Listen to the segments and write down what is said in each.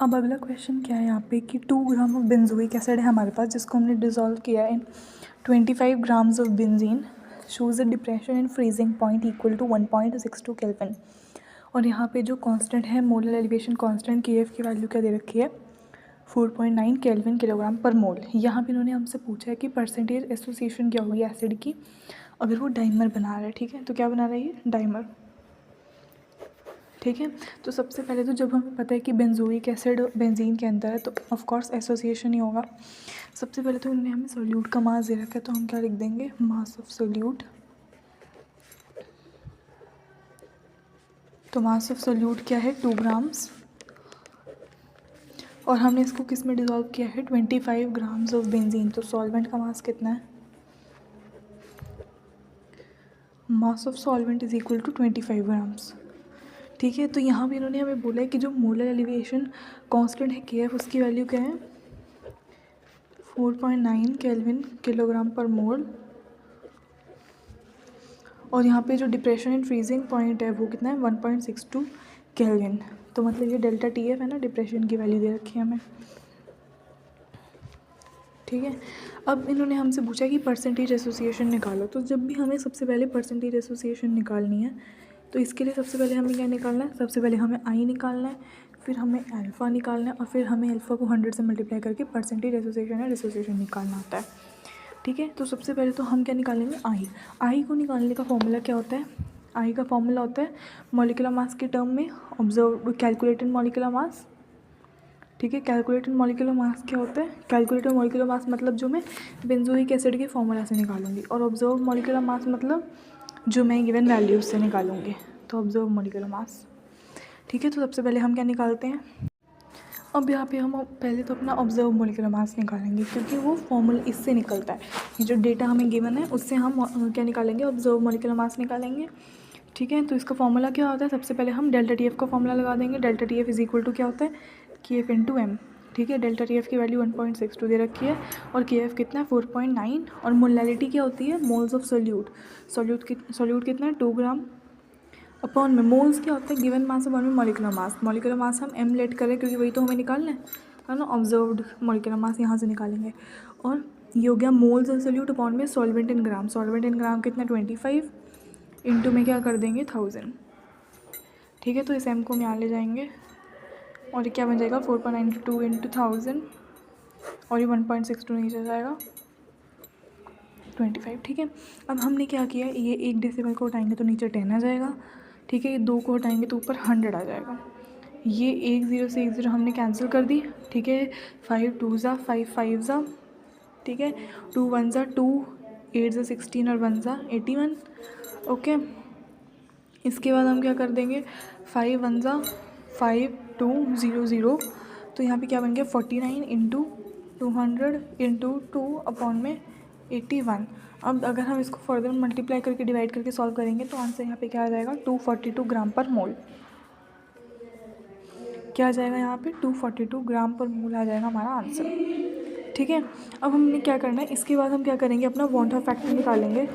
अब अगला क्वेश्चन क्या है यहाँ पे कि 2 ग्राम ऑफ बेंजोइक एसिड है हमारे पास, जिसको हमने डिज़ोल्व किया in 25 grams of benzene, shows a depression in freezing point equal to 1.62 kelvin. और यहाँ पे जो कांस्टेंट है, मोलर एलिवेशन कांस्टेंट KF की वैल्यू क्या दे रखी है, 4.9 केल्विन किलोग्राम पर मोल। यहाँ पे इन्होंने हमसे पूछा है कि परसेंटेज एसोसिएशन क्या होगी एसिड की अगर वो डाइमर बना रहा है। ठीक है, तो क्या बना रहा है ये, डाइमर। ठीक है, तो सबसे पहले तो जब हमें पता है कि बेंजोइक एसिड बेंजीन के अंदर है तो ऑफ कोर्स एसोसिएशन ही होगा। सबसे पहले तो इन्होंने हमें सोल्यूट का मास दे रखा है, तो हम क्या लिख देंगे, मास ऑफ सोल्यूट। तो मास ऑफ सोल्यूट क्या है, 2 ग्राम्स, और हमने इसको किस में डिज़ोल्व किया है, 25 ग्राम्स ऑफ बेंजीन। तो सॉल्वेंट का मास कितना है, mass of solvent is equal to 25 grams. ठीक है, तो यहाँ भी इन्होंने हमें बोला है कि जो मोलर एलिवेशन कांस्टेंट है KF, उसकी वैल्यू क्या है, 4.9 केल्विन किलोग्राम पर मोल। और यहाँ पे जो डिप्रेशन इन फ्रीजिंग पॉइंट है वो कितना है, 1.62 केल्विन। तो मतलब ये डेल्टा TF है ना, डिप्रेशन की वैल्यू दे रखी है हमें। ठीक है, अब इन्होंने हमसे पूछा कि परसेंटेज एसोसिएशन निकालो। तो जब भी हमें सबसे पहले परसेंटेज एसोसिएशन निकालनी है तो इसके लिए सबसे पहले हमें क्या निकालना है, सबसे पहले हमें I निकालना है, फिर हमें अल्फ़ा निकालना है, और फिर हमें अल्फ़ा को 100 से मल्टीप्लाई करके परसेंटेज एसोसिएशन या डिसोसिएशन निकालना होता है। ठीक है, तो सबसे पहले तो हम क्या निकालेंगे, I को निकालने का फॉर्मूला क्या होता है, I का फॉर्मूला होता है मॉलिक्यूलर मास के टर्म में ऑब्जर्व कैलकुलेटेड मॉलिक्यूलर मास। ठीक है, कैलकुलेटेड मॉलिक्यूलर मास क्या होता है, कैलकुलेटेड मॉलिक्यूलर मास मतलब जो मैं बेंजोइक एसिड के फॉर्मूला से निकालूंगी, और ऑब्जर्व मॉलिक्यूलर मास मतलब जो मैं गिवन वैल्यूज से निकालूंगी। तो ऑब्जर्व मॉलिक्यूलर मास। ठीक है, तो सबसे पहले हम क्या निकालते हैं, अब यहाँ पे हम पहले तो अपना ऑब्जर्व मॉलिक्यूलर मास निकालेंगे, क्योंकि वो फॉर्मूला इससे निकलता है। ये जो डेटा हमें गिवन है उससे हम क्या निकालेंगे, ऑब्जर्व मॉलिक्यूलर मास निकालेंगे। ठीक है, तो इसका फॉर्मूला क्या होता है, सबसे पहले हम डेल्टा TF का फॉर्मूला लगा देंगे। Delta TF is equal to क्या होता है, KF इंटू M। ठीक है, डेल्टा TF की वैल्यू 1.62 दे रखी है, और KF कितना है, 4.9, और मोलैलिटी क्या होती है, मोल्स ऑफ सोल्यूट। सोल्यूट कितना है, 2 ग्राम अपॉन में मोल्स क्या होता है, गिवन मास अपॉन में मॉलिक्यूलर मास। मॉलिक्यूलर मास हम M लेट करें क्योंकि वही तो हमें निकालना है ना, ऑब्जर्व्ड मॉलिक्यूलर मास यहाँ से निकालेंगे। और ये हो गया मोल्स ऑफ सोल्यूट अपॉन में solvent in gram. Solvent in gram कितना, 25, इंटू में क्या कर देंगे, 1000। ठीक है, तो इस M को हम यहाँ ले जाएंगे, और ये क्या बन जाएगा, 4.92 इंटू 1000, और ये 1.62 नीचे जाएगा, 25। ठीक है, अब हमने क्या किया, ये 1 डेसिमल को हटाएंगे तो नीचे 10 आ जाएगा। ठीक है, ये 2 को हटाएंगे तो ऊपर 100 आ जाएगा। ये 1 0 से 1 0 हमने कैंसिल कर दी। ठीक है, 5 2 ज़ा 5 5 ज़ा, ठीक है, 2 1 ज़ा 2, 8 ज़ा 16, और 1 ज़ा 81। ओके, इसके बाद हम क्या कर देंगे, 5 1 ज़ा 5 2 0 0, तो यहाँ पे क्या बन गया, 49 इंटू 200 इंटू 2 अपॉन में 81। अब अगर हम इसको फर्दर मल्टीप्लाई करके डिवाइड करके सॉल्व करेंगे तो आंसर यहाँ पे क्या आ जाएगा, 242 ग्राम पर मोल। क्या आ जाएगा यहाँ पे, 242 ग्राम पर मोल आ जाएगा हमारा आंसर। ठीक है, अब हमने क्या करना है, इसके बाद हम क्या करेंगे, अपना वॉन्ट ऑफ फैक्टर निकालेंगे।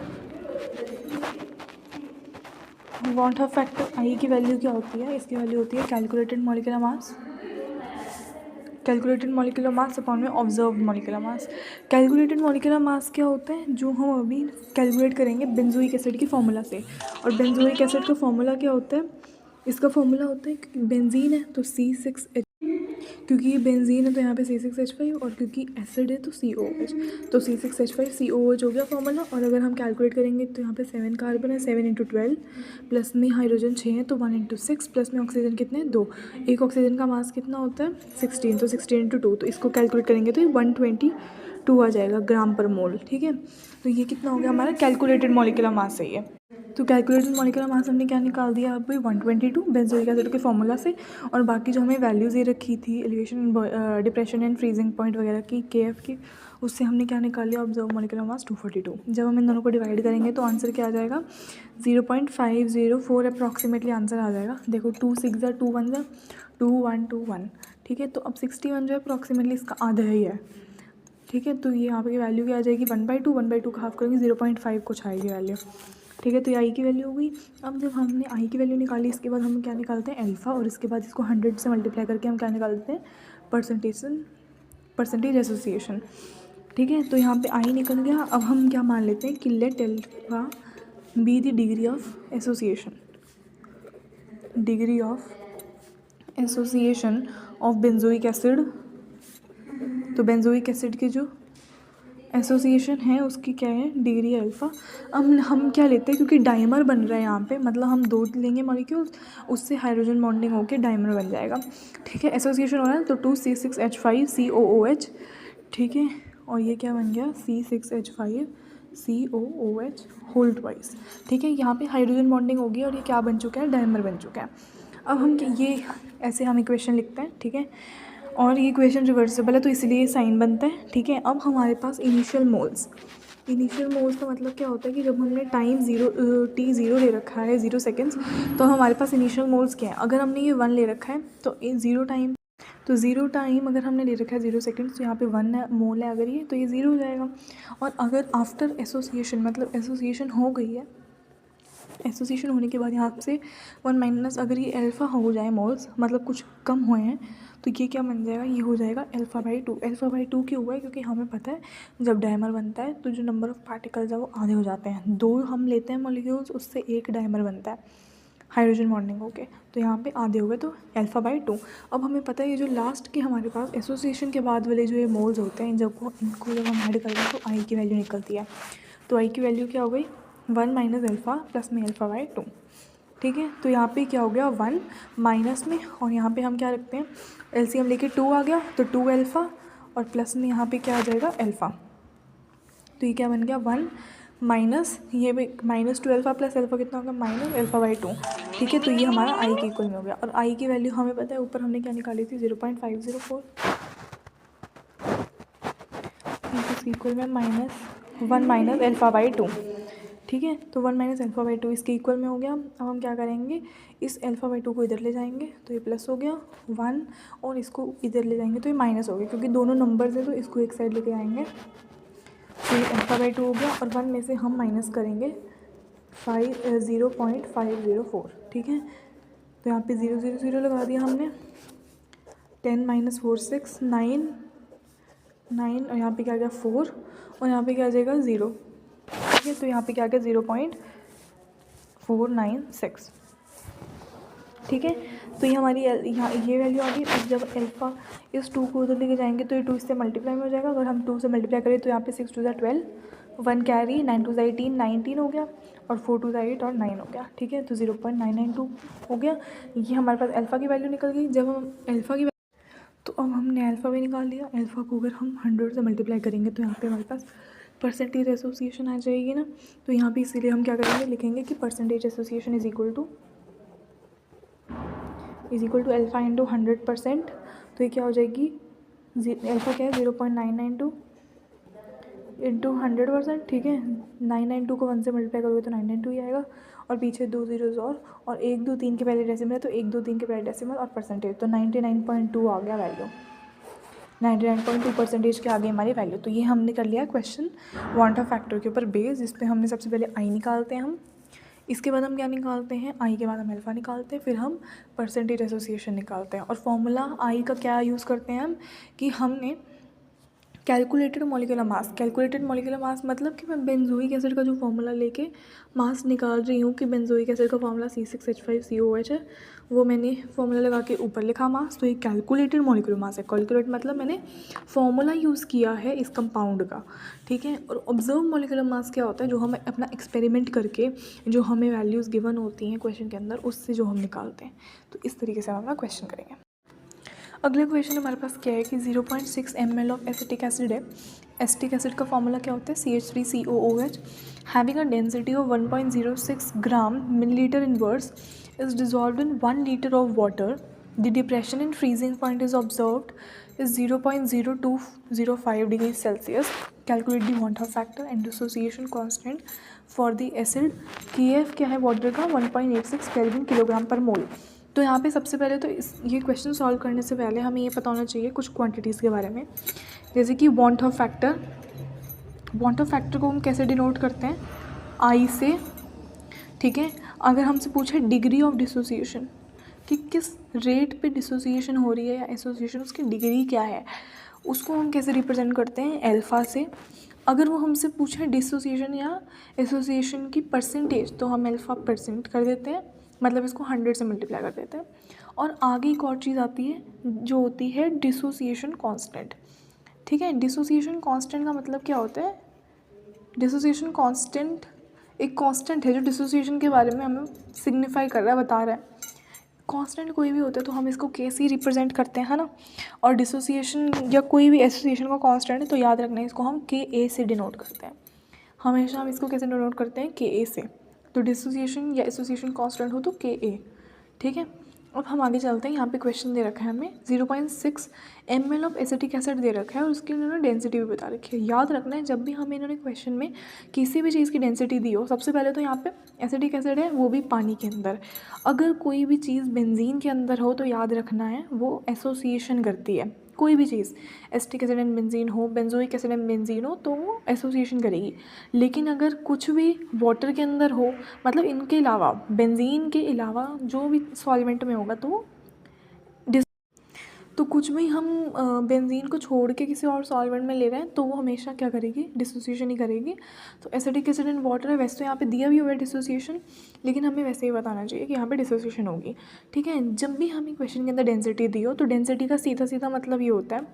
वॉन्ट ऑफ फैक्टर I की वैल्यू क्या होती है, इसकी वैल्यू होती है calculated molecular mass, calculated molecular mass upon में observed molecular mass. Calculated molecular mass क्या होता है, जो हम अभी कैलकुलेट करेंगे बेंजोइक एसिड की फॉर्मूला से। और बेंजोइक एसिड का फॉर्मूला क्या होता है, इसका फॉर्मूला होता है, क्योंकि बेंजीन है तो C6H, क्योंकि ये बेंजीन है तो यहाँ पे C6H5, और क्योंकि एसिड है तो COH, तो C6H5 COH हो गया फॉर्मूला। और अगर हम कैलकुलेट करेंगे तो यहाँ पे 7 कार्बन है, 7 इंटू 12, प्लस में हाइड्रोजन 6 है तो 1 इंटू 6, प्लस में ऑक्सीजन कितने हैं, 2। एक ऑक्सीजन का मास कितना होता है, 16, तो 16 इंटू 2, तो इसको कैलकुलेट करेंगे तो ये 122 आ जाएगा ग्राम पर मोल। ठीक है, तो ये कितना हो गया हमारा कैलकुलेटेड मॉलिक्यूलर मास है ये। तो कैलकुलेटेड मॉलिक्यूलर मास हमने क्या निकाल दिया, अब 122 बेंजोइक एसिड के फॉर्मूला से। और बाकी जो हमें वैल्यूज़ ये रखी थी elevation depression and freezing point वगैरह की KF की, उससे हमने क्या निकाल लिया, ऑब्जर्व मॉलिक्यूलर मास 242। जब हम इन दोनों को डिवाइड करेंगे तो आंसर क्या आ जाएगा, 0.504 अप्रॉक्सीमेटली आंसर आ जाएगा। देखो 2 6 ज़ा 2 1 ज़ा 2 1 2 1। ठीक है, तो अब 61 जो है अप्रॉक्सीमेटली इसका आधा ही है। ठीक है, तो ये यहाँ पे वैल्यू क्या आ जाएगी, 1/2 1/2 का हाफ करेंगे 0.5 कुछ आएगी वैल्यू। ठीक है। तो ये आई की वैल्यू हो गई। अब जब हमने आई की वैल्यू निकाली, इसके बाद हम क्या निकालते हैं अल्फ़ा, और इसके बाद इसको 100 से मल्टीप्लाई करके हम क्या निकालते हैं परसेंटेज एसोसिएशन। ठीक है। तो यहाँ पे आई निकल गया। अब हम क्या मान लेते हैं कि late alpha be the degree of association of benzoic acid. तो बेंजोइक एसिड की जो एसोसिएशन है उसकी क्या है, डिग्री है अल्फ़ा। अब हम क्या लेते हैं, क्योंकि डाइमर बन रहा है यहाँ पे, मतलब हम 2 लेंगे मॉलिक्यूल्स, उससे हाइड्रोजन बॉन्डिंग होकर डाइमर बन जाएगा। ठीक है। एसोसिएशन हो रहा है तो 2C6H5COOH। ठीक है। और ये क्या बन गया, C6H5COOH होल ट्वाइस। ठीक है। यहाँ पे हाइड्रोजन बॉन्डिंग होगी और ये क्या बन चुका है, डाइमर बन चुका है। अब हम ये ऐसे हम इक्वेशन लिखते हैं। ठीक है। और ये इक्वेशन रिवर्सिबल है तो इसलिए साइन बनता है। ठीक है। अब हमारे पास इनिशियल मोल्स का मतलब क्या होता है कि जब हमने टाइम T0 ले रखा है 0 सेकेंड्स, तो हमारे पास इनिशियल मोल्स क्या है। अगर हमने ये 1 ले रखा है तो 0 टाइम अगर हमने ले रखा है 0 सेकेंड्स, तो यहाँ पे 1 मोल है अगर ये, तो ये 0 हो जाएगा। और अगर आफ्टर एसोसिएशन, मतलब एसोसिएशन हो गई है, एसोसिएशन होने के बाद यहाँ से 1 माइनस अगर ये अल्फ़ा हो जाए मोल्स, मतलब कुछ कम हुए हैं, तो ये क्या बन जाएगा, ये हो जाएगा अल्फ़ा/2। अल्फ़ा/2 क्यों हुआ है, क्योंकि हमें पता है जब डायमर बनता है तो जो नंबर ऑफ़ पार्टिकल्स है वो आधे हो जाते हैं। 2 हम लेते हैं मॉलिक्यूल्स, उससे 1 डायमर बनता है हाइड्रोजन बॉन्डिंग होके, तो यहाँ पे आधे हो गए, तो अल्फ़ा/2। अब हमें पता है ये जो लास्ट के हमारे पास एसोसिएशन के बाद वाले जो ये मोल्स होते हैं, इनको जब हम ऐड करते हैं तो आई की वैल्यू निकलती है। तो आई की वैल्यू क्या हो गई, 1 माइनस अल्फ़ा प्लस में अल्फ़ा/2। ठीक है। तो यहाँ पे क्या हो गया, 1 माइनस में, और यहाँ पे हम क्या रखते हैं, एलसीएम लेके 2 आ गया, तो 2 अल्फ़ा और प्लस में यहाँ पे क्या आ जाएगा, अल्फ़ा। तो ये क्या बन गया, 1 माइनस ये -2 अल्फ़ा प्लस अल्फ़ा कितना होगा, माइनस अल्फ़ा/2। ठीक है। तो ये हमारा आई के इक्वल में हो गया। और आई की वैल्यू हमें पता है, ऊपर हमने क्या निकाली थी, 0.504। इसके इक्वल में -1 माइनस अल्फ़ा/2। ठीक है। तो 1 माइनस अल्फ़ा/2 इसके इक्वल में हो गया। अब हम क्या करेंगे, इस अल्फ़ा/2 को इधर ले जाएंगे तो ये प्लस हो गया 1, और इसको इधर ले जाएंगे तो ये माइनस हो गया, क्योंकि दोनों नंबर्स है तो इसको एक साइड लेके आएंगे, तो ये अल्फ़ा/2 हो गया। और 1 में से हम माइनस करेंगे 0.504। ठीक है। तो यहाँ पे 0 0 0 लगा दिया हमने, 10 - 4 6 9 9, और यहाँ पे क्या गया 4, और यहाँ पे क्या आ जाएगा 0। ठीक है। तो यहाँ पे क्या आ गया 0.496। ठीक है। तो ये हमारी यहाँ ये वैल्यू आ गई। अब जब अल्फ़ा इस 2 को उधर लेके जाएंगे तो ये 2 इससे मल्टीप्लाई में हो जाएगा। अगर हम 2 से मल्टीप्लाई करें तो यहाँ पे 6 × 2 = 12, 1 कैरी, 9 × 2 = 18, 19 हो गया, और 4 × 2 = 8 और 9 हो गया। ठीक है। तो 0.992 हो गया। ये हमारे पास अल्फ़ा की वैल्यू निकल गई। जब हम अल्फ़ा की, तो अब हमने अल्फ़ा भी निकाल लिया। अल्फ़ा को अगर हम 100 से मल्टीप्लाई करेंगे तो यहाँ पे हमारे पास परसेंटेज एसोसिएशन आ जाएगी ना। तो यहाँ पे इसीलिए हम क्या करेंगे, लिखेंगे कि percentage association is equal to alpha into 100%। तो ये क्या हो जाएगी, अल्फ़ा क्या है 0.992 इंटू 100%। ठीक है। 992 को 1 से मल्टीप्लाई करोगे तो 992 ही आएगा, और पीछे 2 zeros और 1 2 3 के पहले डेसिमल है तो 1 2 3 के पहले डेसिमल और परसेंटेज, तो 99.2 आ गया वैल्यू। 99.2% के आगे हमारी वैल्यू। तो ये हमने कर लिया क्वेश्चन वांट ऑफ फैक्टर के ऊपर बेस, जिस पे हमने सबसे पहले आई निकालते हैं हम, इसके बाद हम क्या निकालते हैं, आई के बाद हम अल्फ़ा निकालते हैं, फिर हम परसेंटेज एसोसिएशन निकालते हैं। और फॉर्मूला आई का क्या यूज़ करते हैं हम, कि हमने कैलकुलेटेड मॉलिक्यूलर मास मतलब कि मैं बेंजोइक एसिड का जो फॉर्मूला लेके मास निकाल रही हूँ, कि बेंजोइक एसिड का फॉर्मूला C6H5COOH है, वो मैंने फॉर्मूला लगा के ऊपर लिखा मास, तो ये कैलकुलेटेड मॉलिक्यूलर मास है। कैलकुलेट मतलब मैंने फॉर्मूला यूज़ किया है इस कंपाउंड का। ठीक है। और ऑब्जर्व मॉलिक्यूलर मास क्या होता है, जो हमें अपना एक्सपेरिमेंट करके जो हमें वैल्यूज़ गिवन होती हैं क्वेश्चन के अंदर, उससे जो हम निकालते हैं। तो इस तरीके से हम अपना क्वेश्चन करेंगे। अगला क्वेश्चन हमारे पास क्या है कि 0.6 ml ऑफ एसिटिक एसिड है। एसिटिक एसिड का फॉर्मूला क्या होता है, CH3COOH, having a density of 1.06 gram millilitre inverse is dissolved in 1 litre of water. The depression in freezing point is observed is 0.0205 degree Celsius. Calculate the want of factor and dissociation constant for the acid. KF क्या है water का, 1.86 kelvin kilogram पर मोल। तो यहाँ पे सबसे पहले तो ये क्वेश्चन सॉल्व करने से पहले हमें ये पता होना चाहिए कुछ क्वांटिटीज़ के बारे में, जैसे कि वांट ऑफ फैक्टर को हम कैसे डिनोट करते हैं, आई से ठीक है। अगर हमसे पूछे डिग्री ऑफ डिसोसिएशन कि किस रेट पे डिसोसिएशन हो रही है या एसोसिएशन, उसकी डिग्री क्या है, उसको हम कैसे रिप्रेजेंट करते हैं, अल्फ़ा से। अगर वो हमसे पूछे डिसोसिएशन या एसोसिएशन की परसेंटेज, तो हम अल्फ़ा परसेंट कर देते हैं, मतलब इसको 100 से मल्टीप्लाई कर देते हैं। और आगे एक और चीज़ आती है जो होती है डिसोसिएशन कांस्टेंट। ठीक है, डिसोसिएशन कांस्टेंट का मतलब क्या होता है? डिसोसिएशन कांस्टेंट एक कांस्टेंट है जो डिसोसिएशन के बारे में हमें सिग्निफाई कर रहा है, बता रहा है। कांस्टेंट कोई भी होता है तो हम इसको के से ही रिप्रेजेंट करते हैं, है ना। और डिसोसिएशन या कोई भी एसोसिएशन का कांस्टेंट है तो याद रखना है, इसको हम के ए से डिनोट करते हैं। हमेशा हम इसको कैसे डिनोट करते हैं? के ए से। तो डिसोसिएशन या एसोसिएशन कांस्टेंट हो तो के ए। ठीक है, अब हम आगे चलते हैं। यहाँ पे क्वेश्चन दे रखा है हमें 0.6 ml ऑफ एसिटिक एसिड दे रखा है और उसकी इन्होंने डेंसिटी भी बता रखी है। याद रखना है जब भी हमें इन्होंने क्वेश्चन में किसी भी चीज़ की डेंसिटी दी हो, सबसे पहले तो यहाँ पे एसिटिक एसिड है वो भी पानी के अंदर। अगर कोई भी चीज़ बेंजीन के अंदर हो तो याद रखना है वो एसोसिएशन करती है। कोई भी चीज़ एसिटिक एसिड एंड बेंजीन हो, बेंजोइक एसिड एंड बेंजीन हो, तो वो एसोसिएशन करेगी। लेकिन अगर कुछ भी वाटर के अंदर हो, मतलब इनके अलावा, बेंजीन के अलावा जो भी सॉल्वेंट में होगा तो तो कुछ भी हम बेंजीन को छोड़ के किसी और सॉल्वेंट में ले रहे हैं तो वो हमेशा क्या करेगी? डिसोसिएशन ही करेगी। तो एसिटिक एसिड एंड वाटर है, वैसे तो यहाँ पे दिया भी हुआ है डिसोसिएशन, लेकिन हमें वैसे ही बताना चाहिए कि यहाँ पे डिसोसिएशन होगी। ठीक है, जब भी हमें क्वेश्चन के अंदर डेंसिटी दी हो तो डेंसिटी का सीधा सीधा मतलब ये होता है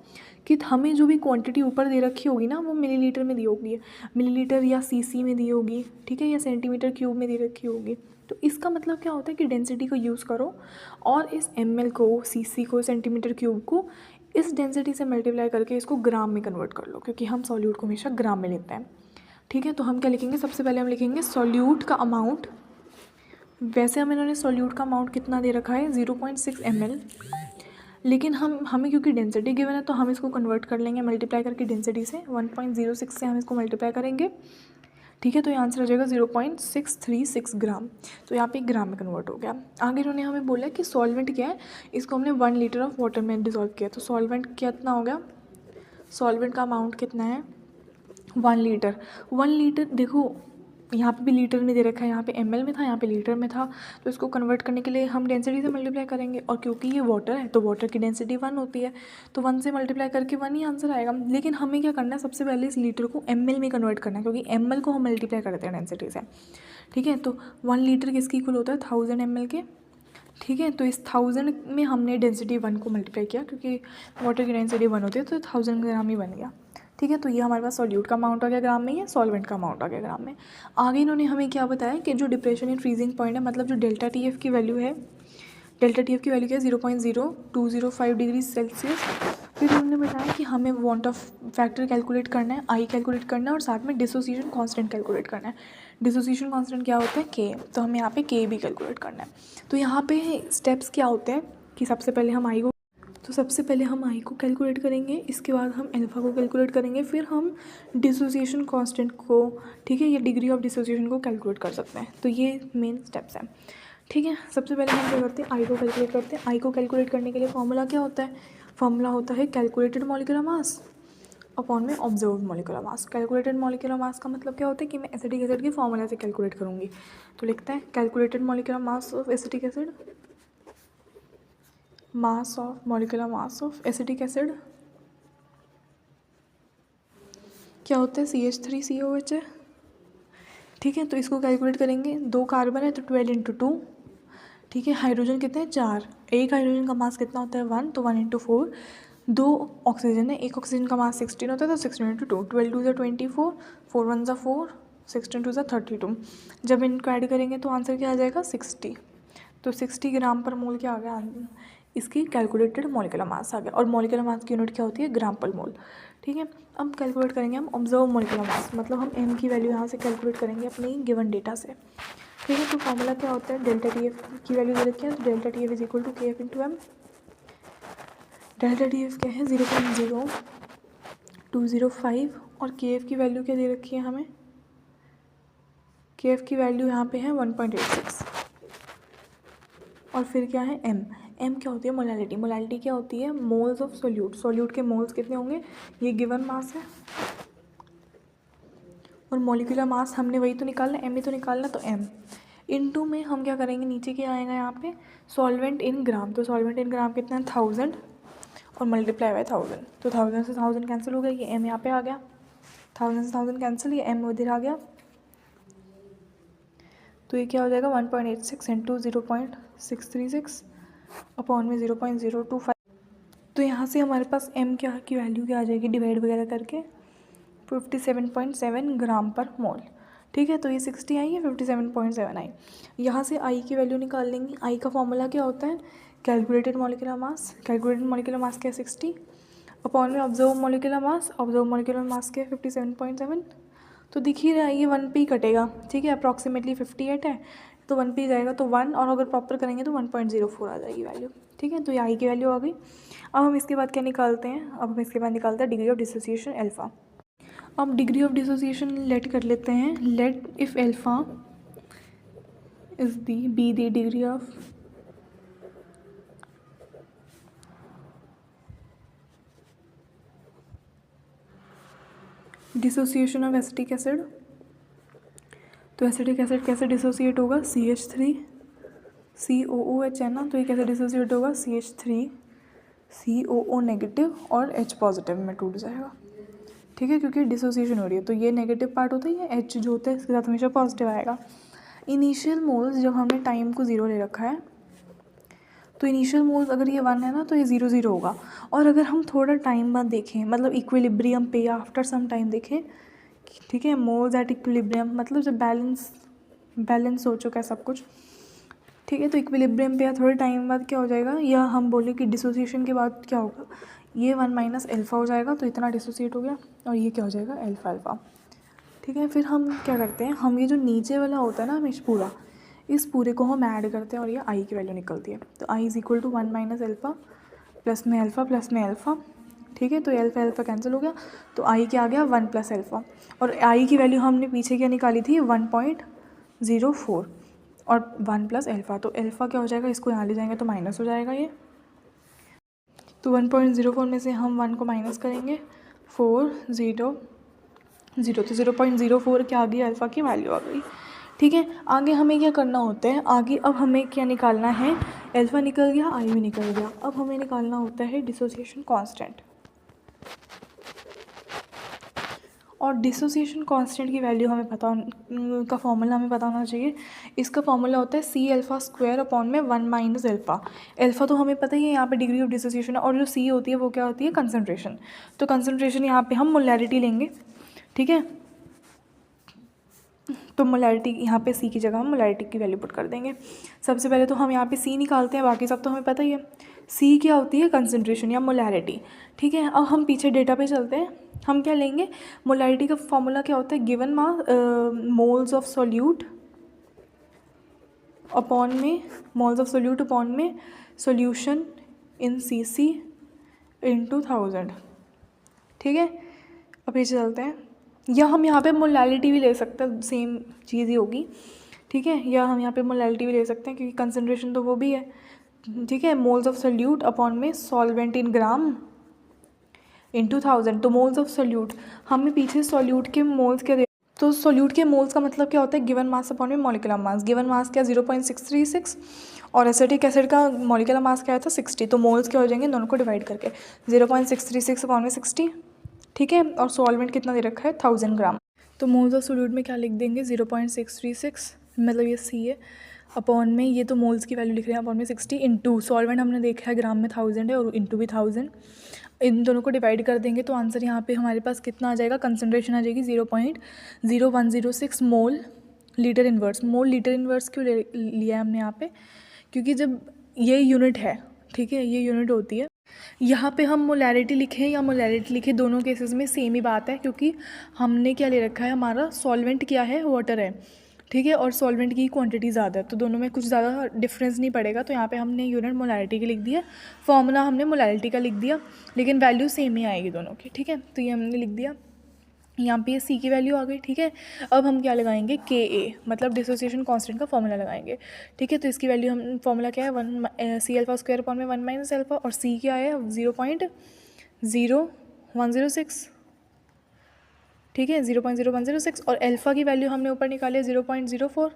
कि हमें जो भी क्वांटिटी ऊपर दे रखी होगी ना वो मिलीलीटर में दी होगी, मिलीलीटर या सीसी में दी होगी, ठीक है, या सेंटीमीटर क्यूब में दी रखी होगी। तो इसका मतलब क्या होता है कि डेंसिटी को यूज़ करो और इस ml को, सीसी को, सेंटीमीटर क्यूब को इस डेंसिटी से मल्टीप्लाई करके इसको ग्राम में कन्वर्ट कर लो, क्योंकि हम सॉल्यूट को हमेशा ग्राम में लेते हैं। ठीक है, तो हम क्या लिखेंगे? सबसे पहले हम लिखेंगे सॉल्यूट का अमाउंट। वैसे हम इन्होंने सॉल्यूट का अमाउंट कितना दे रखा है? 0.6 ml, लेकिन हमें क्योंकि डेंसिटी गिवन है तो हम इसको कन्वर्ट कर लेंगे मल्टीप्लाई करके डेंसिटी से। 1.06 से हम इसको मल्टीप्लाई करेंगे। ठीक है, तो ये आंसर आ जाएगा 0.636 ग्राम। तो यहाँ पे ग्राम में कन्वर्ट हो गया। आगे इन्होंने हमें बोला कि सॉल्वेंट क्या है, इसको हमने 1 लीटर ऑफ वाटर में डिसॉल्व किया। तो सॉल्वेंट कितना हो गया? सॉल्वेंट का अमाउंट कितना है? 1 लीटर। 1 लीटर देखो यहाँ पे भी लीटर में दे रखा है, यहाँ पे ml में था, यहाँ पे लीटर में था। तो इसको कन्वर्ट करने के लिए हम डेंसिटी से मल्टीप्लाई करेंगे, और क्योंकि ये वाटर है तो वाटर की डेंसिटी 1 होती है, तो 1 से मल्टीप्लाई करके 1 ही आंसर आएगा। लेकिन हमें क्या करना है? सबसे पहले इस लीटर को ml में कन्वर्ट करना है, क्योंकि ml को हम मल्टीप्लाई करते हैं डेंसिटी से। ठीक है, तो 1 लीटर किसकी इक्वल होता है? 1000 ml के। ठीक है, तो इस 1000 में हमने डेंसिटी 1 को मल्टीप्लाई किया, क्योंकि वाटर की डेंसिटी 1 होती है, तो 1000 ग्राम ही बन गया। ठीक है, तो ये हमारे पास सॉल्यूट का अमाउंट आ गया ग्राम में, या सॉल्वेंट का अमाउंट आ गया ग्राम में। आगे इन्होंने हमें क्या बताया कि जो डिप्रेशन इन फ्रीजिंग पॉइंट है, मतलब जो डेल्टा टी एफ की वैल्यू है, डेल्टा टी एफ की वैल्यू क्या है? 0.0205 डिग्री सेल्सियस। फिर उन्होंने बताया कि हमें वांट ऑफ फैक्टर कैलकुलेट करना है, आई कैलकुलेट करना है, और साथ में डिसोसिएशन कांस्टेंट कैलकुलेट करना है। डिसोसिएशन कांस्टेंट क्या होता है? के। तो हमें यहाँ पे के भी कैलकुलेट करना है। तो यहाँ पे स्टेप्स क्या होते हैं कि सबसे पहले हम आई को कैलकुलेट करेंगे, इसके बाद हम अल्फ़ा को कैलकुलेट करेंगे, फिर हम डिसोसिएशन कांस्टेंट को, ठीक है, ये डिग्री ऑफ डिसोसिएशन को कैलकुलेट कर सकते हैं। तो ये मेन स्टेप्स हैं। ठीक है, सबसे पहले हम क्या करते हैं? आई को कैलकुलेट करते हैं। आई को कैलकुलेट करने के लिए फॉर्मूला क्या होता है? फॉर्मूला होता है कैलकुलेटेड मॉलिक्यूलर मास अपॉन में observed molecular mass. Calculated molecular मास का मतलब क्या होता है कि मैं एसिटिक एसिड के फॉर्मूला से कैलकुलेट करूँगी। तो लिखते हैं calculated molecular mass of acetic acid, mass of molecular mass of acetic acid क्या होता है? CH3COH है। ठीक है, तो इसको कैलकुलेट करेंगे। 2 कार्बन है तो 12 × 2। ठीक है, हाइड्रोजन कितने हैं? 4। एक हाइड्रोजन का मास कितना होता है? 1, तो 1 × 4। 2 ऑक्सीजन है, एक ऑक्सीजन का मास 16 होता है, तो 16 × 2, 12 × 2 = 24, 4 × 1 = 4, 16 × 2 = 32। जब इनको ऐड करेंगे तो आंसर क्या आ जाएगा? 60। तो 60 ग्राम पर मोल क्या आ गया? इसकी कैलकुलेटेड मॉलिक्यूलर मास आ गया। और मॉलिक्यूलर मास की यूनिट क्या होती है? ग्राम पर मोल। ठीक है, अब कैलकुलेट करेंगे हम ऑब्जर्व मॉलिक्यूलर मास, मतलब हम m की वैल्यू यहाँ से कैलकुलेट करेंगे अपनी गिवन डेटा से। ठीक है, तो फॉर्मूला क्या होता है? डेल्टा टी एफ की वैल्यू दे रखी है, तो delta T F is equal to K F into M. Delta T F क्या है? 0.0205, और के एफ की वैल्यू क्या दे रखी है हमें? के एफ की वैल्यू यहाँ पे है 1.86, और फिर क्या है? एम क्या होती है? मोलैलिटी। मोलैलिटी क्या होती है? Moles of solute. सोल्यूट के मोल्स कितने होंगे? ये गिवन मास है, और मॉलिक्यूलर मास हमने वही तो निकालना, एम ही तो निकालना, तो एम। इनटू में हम क्या करेंगे, नीचे क्या आएगा यहाँ पे सॉल्वेंट इन ग्राम, तो सॉल्वेंट इन ग्राम कितना है 1000 और मल्टीप्लाई बाय 1000, तो 1000 से 1000 कैंसिल हो गया, ये m यहाँ पे आ गया, 1000 से 1000 कैंसिल, ये m उधर आ गया, तो ये क्या हो जाएगा 1.86 इंटू 0.636 अपॉन में 0.025, तो यहाँ से हमारे पास m क्या की वैल्यू क्या आ जाएगी डिवाइड वगैरह करके 57.7 ग्राम पर मोल। ठीक है, तो ये 60 आई है, 57.7 आई। यहाँ से I की वैल्यू निकाल लेंगे। I का फॉर्मूला क्या होता है, calculated molecular mass, calculated molecular mass क्या है 60 अपॉन में observe molecular mass, observe molecular mass क्या है 57.7, तो दिख ही रहा है ये 1 पे ही कटेगा। ठीक है, अप्रॉक्सीमेटली 58 है तो 1 पे ही जाएगा, तो 1, और अगर प्रॉपर करेंगे तो 1.04 आ जाएगी वैल्यू। ठीक है, तो ये I की वैल्यू आ गई। अब हम इसके बाद क्या निकालते हैं, अब हम इसके बाद निकालते हैं डिग्री ऑफ डिसोसिएशन अल्फा। अब डिग्री ऑफ डिसोसिएशन लेट कर लेते हैं, let if alpha is the degree of dissociation of acetic acid, तो एसिटिक एसिड कैसे डिसोसिएट होगा, CH3 COOH है ना, तो ये कैसे डिसोसिएट होगा CH3 COO नेगेटिव और H पॉजिटिव में टूट जाएगा। ठीक है, क्योंकि डिसोसिएशन हो रही है, तो ये नेगेटिव पार्ट होता है, ये H जो होता है इसके साथ हमेशा पॉजिटिव आएगा। इनिशियल मोल्स जब हमने टाइम को 0 ले रखा है, तो इनिशियल मोल्स अगर ये 1 है ना तो ये 0 0 होगा, और अगर हम थोड़ा टाइम बाद देखें, मतलब इक्विलिब्रियम पे या आफ्टर सम टाइम देखें, ठीक है, मोल्स एट इक्विलिब्रियम मतलब जब बैलेंस हो चुका है सब कुछ, ठीक है, तो इक्विलिब्रियम पे या थोड़े टाइम बाद क्या हो जाएगा, या हम बोले कि डिसोसिएशन के बाद क्या होगा, ये 1 माइनस अल्फा हो जाएगा, तो इतना डिसोसिएट हो गया, और ये क्या हो जाएगा अल्फा। ठीक है, फिर हम क्या करते हैं, हम ये जो नीचे वाला होता है ना हमेशा पूरा, इस पूरे को हम ऐड करते हैं और ये I की वैल्यू निकलती है, तो I is equal to 1 minus alpha plus में अल्फा प्लस में अल्फा। ठीक है, तो अल्फा कैंसिल हो गया, तो I क्या आ गया 1 प्लस अल्फा, और I की वैल्यू हमने पीछे क्या निकाली थी 1.04 और 1 प्लस अल्फा, तो अल्फा क्या हो जाएगा, इसको यहाँ ले जाएंगे तो माइनस हो जाएगा ये, तो 1.04 में से हम 1 को माइनस करेंगे 4 0 0, तो 0.04 क्या आ गई अल्फ़ा की वैल्यू आ गई। ठीक है, आगे हमें क्या करना होता है, आगे अब हमें क्या निकालना है, अल्फ़ा निकल गया I भी निकल गया, अब हमें निकालना होता है डिसोसिएशन कांस्टेंट, और डिसोसिएशन कांस्टेंट की वैल्यू हमें पता का फॉर्मूला हमें पता होना चाहिए। इसका फॉर्मूला होता है C अल्फ़ा स्क्वायर अपॉन में 1 माइनस अल्फ़ा। अल्फ़ा तो हमें पता ही है यहाँ पे डिग्री ऑफ डिसोसिएशन है, और जो C होती है वो क्या होती है कंसनट्रेशन, तो कंसनट्रेशन यहाँ पे हम मोलैरिटी लेंगे। ठीक है, तो मोलैरिटी यहाँ पे C की जगह हम मोलैरिटी की वैल्यू पुट कर देंगे। सबसे पहले तो हम यहाँ पे C निकालते हैं, बाकी सब तो हमें पता ही है। C क्या होती है कंसनट्रेशन या मोलैरिटी। ठीक है, अब हम पीछे डेटा पे चलते हैं, हम क्या लेंगे, मोलैरिटी का फॉर्मूला क्या होता है, given moles of solute upon में सोल्यूशन इन CC इंटू 1000। ठीक है, अब पीछे चलते हैं, या हम यहाँ पे मोलैरिटी भी ले सकते हैं, सेम चीज़ ही होगी। ठीक है, या हम यहाँ पे मोलैरिटी भी ले सकते हैं क्योंकि कंसनट्रेशन तो वो भी है। ठीक है, मोल्स ऑफ सोल्यूट अपॉन में सॉल्वेंट इन ग्राम इंटू 1000, तो मोल्स ऑफ सोल्यूट हमें पीछे सोल्यूट के मोल्स क्या दे, तो सोल्यूट के मोल्स का मतलब क्या होता है गिवन मास अपॉन में मॉलिक्यूलर मास, गिवन मास क्या 0.636 और एसिटिक एसिड का मॉलिक्यूलर मास क्या आया था 60, तो मोल्स क्या हो जाएंगे दोनों को डिवाइड करके 0.636 अपॉन में 60। ठीक है, और सॉल्वेंट कितना दे रखा है 1000 ग्राम, तो मोल्स ऑफ सोल्यूट में क्या लिख देंगे 0.636, मतलब ये C है, अपॉन में ये तो मोल्स की वैल्यू लिख रहे हैं, अपॉन में 60 इंटू सॉल्वेंट हमने देखा है ग्राम में 1000 है और इंटू भी 1000, इन दोनों को डिवाइड कर देंगे तो आंसर यहाँ पे हमारे पास कितना आ जाएगा, कंसनट्रेशन आ जाएगी 0.0106 mole litre inverse. Mole litre inverse क्यों लिया है हमने यहाँ पे, क्योंकि जब ये यूनिट है, ठीक है, ये यूनिट होती है, यहाँ पे हम मोलैरिटी लिखें या मोलैरिटी लिखें दोनों केसेस में सेम ही बात है, क्योंकि हमने क्या ले रखा है, हमारा सॉल्वेंट क्या है वाटर है। ठीक है, और सॉल्वेंट की क्वांटिटी ज़्यादा है तो दोनों में कुछ ज़्यादा डिफरेंस नहीं पड़ेगा, तो यहाँ पे हमने यूनिट मोलैरिटी की लिख दिया, फॉर्मूला हमने मोलैरिटी का लिख दिया, लेकिन वैल्यू सेम ही आएगी दोनों की। ठीक है, तो ये हमने लिख दिया, यहाँ पे C की वैल्यू आ गई। ठीक है, अब हम क्या लगाएंगे KA, मतलब डिसोसिएशन कांस्टेंट का फॉर्मूला लगाएंगे। ठीक है, तो इसकी वैल्यू हम फॉर्मूला क्या है 1 C अल्फ़ा स्क्वायर अपॉन में 1 माइनस अल्फ़ा, और C क्या है 0.0106। ठीक है, 0.0106, और अल्फ़ा की वैल्यू हमने ऊपर निकाली है 0.04,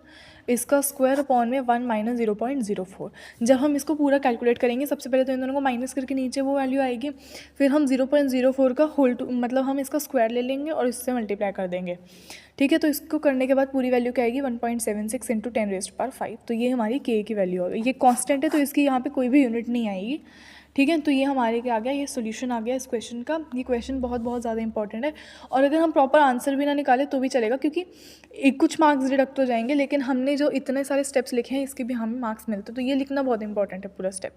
इसका स्क्वायर अपॉन में 1 माइनस 0.04। जब हम इसको पूरा कैलकुलेट करेंगे, सबसे पहले तो इन दोनों को माइनस करके नीचे वो वैल्यू आएगी, फिर हम 0.04 का मतलब हम इसका स्क्वायर ले लेंगे और इससे मल्टीप्लाई कर देंगे। ठीक है, तो इसको करने के बाद पूरी वैल्यू क्या आएगी 1.76 इंटू 10⁵ तो ये हमारी के की वैल्यू होगी। ये कांस्टेंट है तो इसकी यहाँ पे कोई भी यूनिट नहीं आएगी। ठीक है, तो ये हमारे क्या आ गया, ये सोल्यूशन आ गया इस क्वेश्चन का। ये क्वेश्चन बहुत बहुत ज़्यादा इंपॉर्टेंट है, और अगर हम प्रॉपर आंसर भी ना निकालें तो भी चलेगा, क्योंकि कुछ मार्क्स डिडक्ट हो जाएंगे, लेकिन हमने जो इतने सारे स्टेप्स लिखे हैं इसके भी हमें मार्क्स मिलते हैं। तो ये लिखना बहुत इंपॉर्टेंट है पूरा स्टेप।